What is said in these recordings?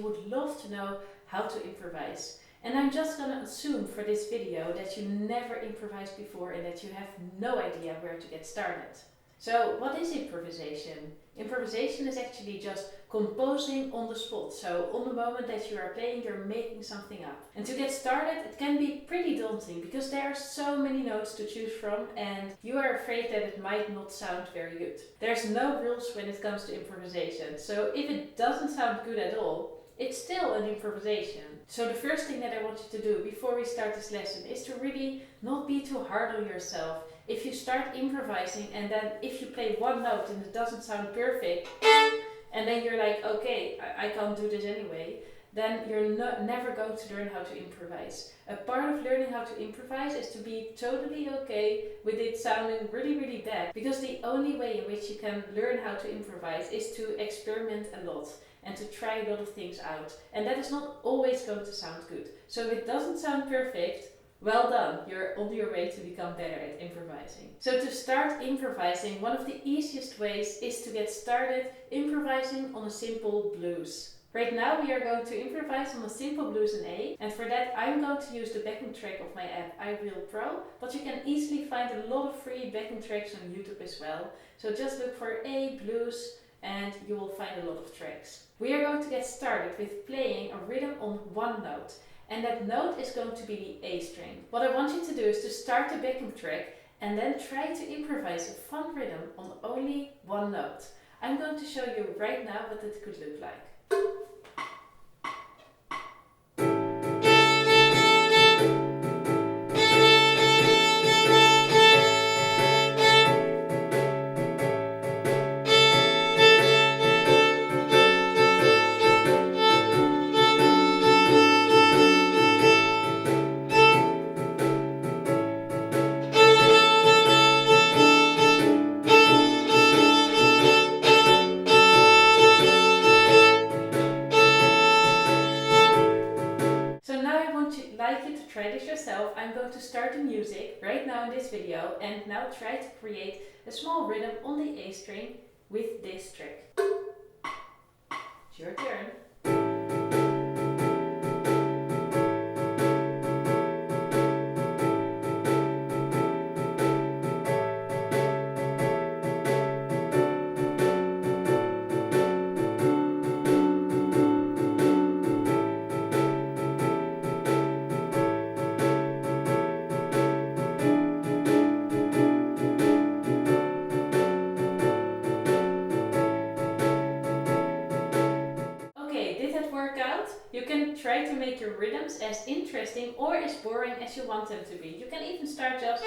would love to know how to improvise. And I'm just gonna assume for this video that you never improvised before and that you have no idea where to get started. So what is improvisation? Improvisation is actually just composing on the spot. So on the moment that you are playing, you're making something up. And to get started, it can be pretty daunting because there are so many notes to choose from and you are afraid that it might not sound very good. There's no rules when it comes to improvisation. So if it doesn't sound good at all, it's still an improvisation. So the first thing that I want you to do before we start this lesson is to really not be too hard on yourself. If you start improvising and then if you play one note and it doesn't sound perfect, and then you're like, okay, I can't do this anyway, then you're never going to learn how to improvise. A part of learning how to improvise is to be totally okay with it sounding really, really bad. Because the only way in which you can learn how to improvise is to experiment a lot and to try a lot of things out. And that is not always going to sound good. So if it doesn't sound perfect, well done, you're on your way to become better at improvising. So to start improvising, one of the easiest ways is to get started improvising on a simple blues. Right now we are going to improvise on a simple blues in A, and for that I'm going to use the backing track of my app iRealPro, but you can easily find a lot of free backing tracks on YouTube as well. So just look for A blues and you will find a lot of tracks. We are going to get started with playing a rhythm on one note. And that note is going to be the A string. What I want you to do is to start the backing track and then try to improvise a fun rhythm on only one note. I'm going to show you right now what it could look like. Like you to try this yourself. I'm going to start the music right now in this video and now try to create a small rhythm on the A string with this track. It's your turn. You can try to make your rhythms as interesting or as boring as you want them to be. You can even start just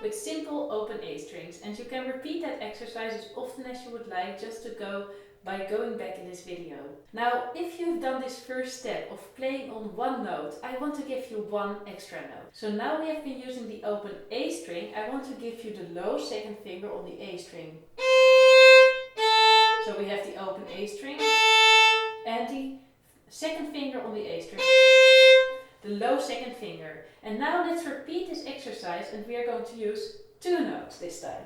with simple open A strings, and you can repeat that exercise as often as you would like just to go by going back in this video. Now, if you've done this first step of playing on one note, I want to give you one extra note. So now we have been using the open A string, I want to give you the low second finger on the A string. So we have the open A string and the second finger on the A string, the low second finger. And now let's repeat this exercise and we are going to use two notes this time.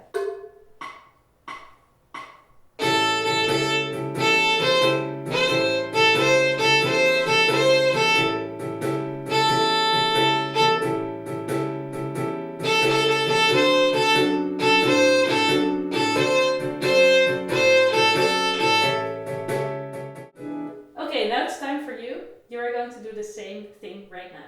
Okay, now it's time for you. You are going to do the same thing right now.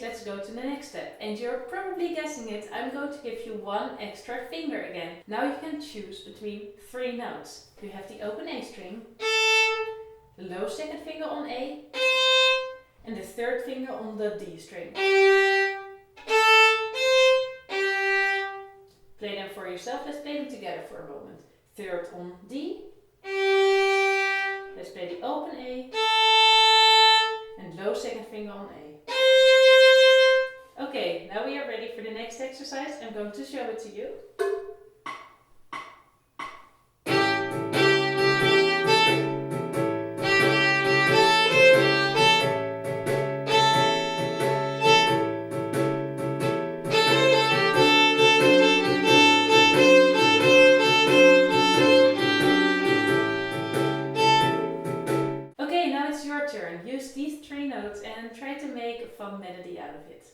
Let's go to the next step. And you're probably guessing it, I'm going to give you one extra finger again. Now you can choose between three notes. You have the open A string, the low second finger on A, and the third finger on the D string. Play them for yourself. Let's play them together for a moment. Third on D. Let's play the open A. And low second finger on A. Okay, now we are ready for the next exercise. I'm going to show it to you. Okay, now it's your turn. Use these 3 notes and try to make a fun melody out of it.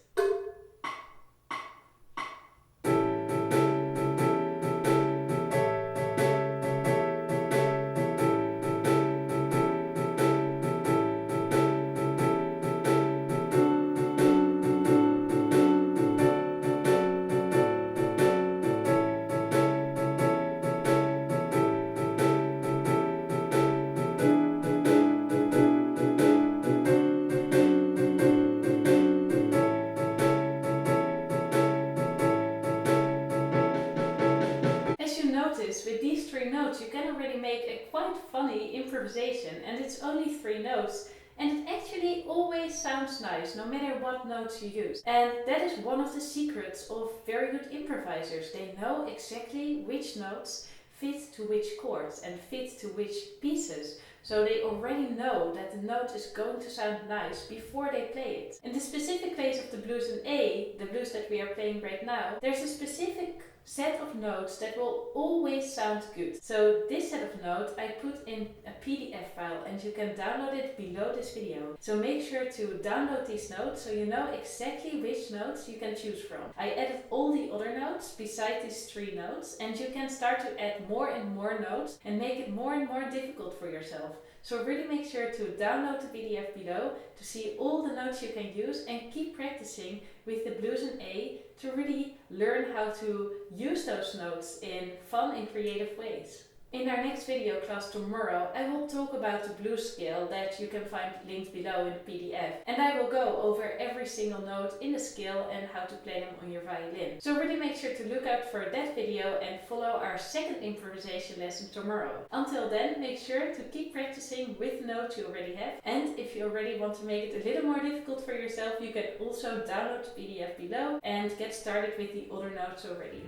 With these 3 notes you can already make a quite funny improvisation, and it's only 3 notes and it actually always sounds nice no matter what notes you use. And that is one of the secrets of very good improvisers. They know exactly which notes fit to which chords and fit to which pieces. So they already know that the note is going to sound nice before they play it. In the specific case of the blues in A, the blues that we are playing right now, there's a specific set of notes that will always sound good. So this set of notes I put in a PDF file and you can download it below this video. So make sure to download these notes so you know exactly which notes you can choose from. I added all the other notes beside these 3 notes, and you can start to add more and more notes and make it more and more difficult for yourself. So really make sure to download the PDF below to see all the notes you can use, and keep practicing with the blues in A to really learn how to use those notes in fun and creative ways. In our next video class tomorrow, I will talk about the blues scale that you can find linked below in the PDF. And I will go over every single note in the scale and how to play them on your violin. So really make sure to look out for that video and follow our second improvisation lesson tomorrow. Until then, make sure to keep practicing with the notes you already have. And if you already want to make it a little more difficult for yourself, you can also download the PDF below and get started with the other notes already.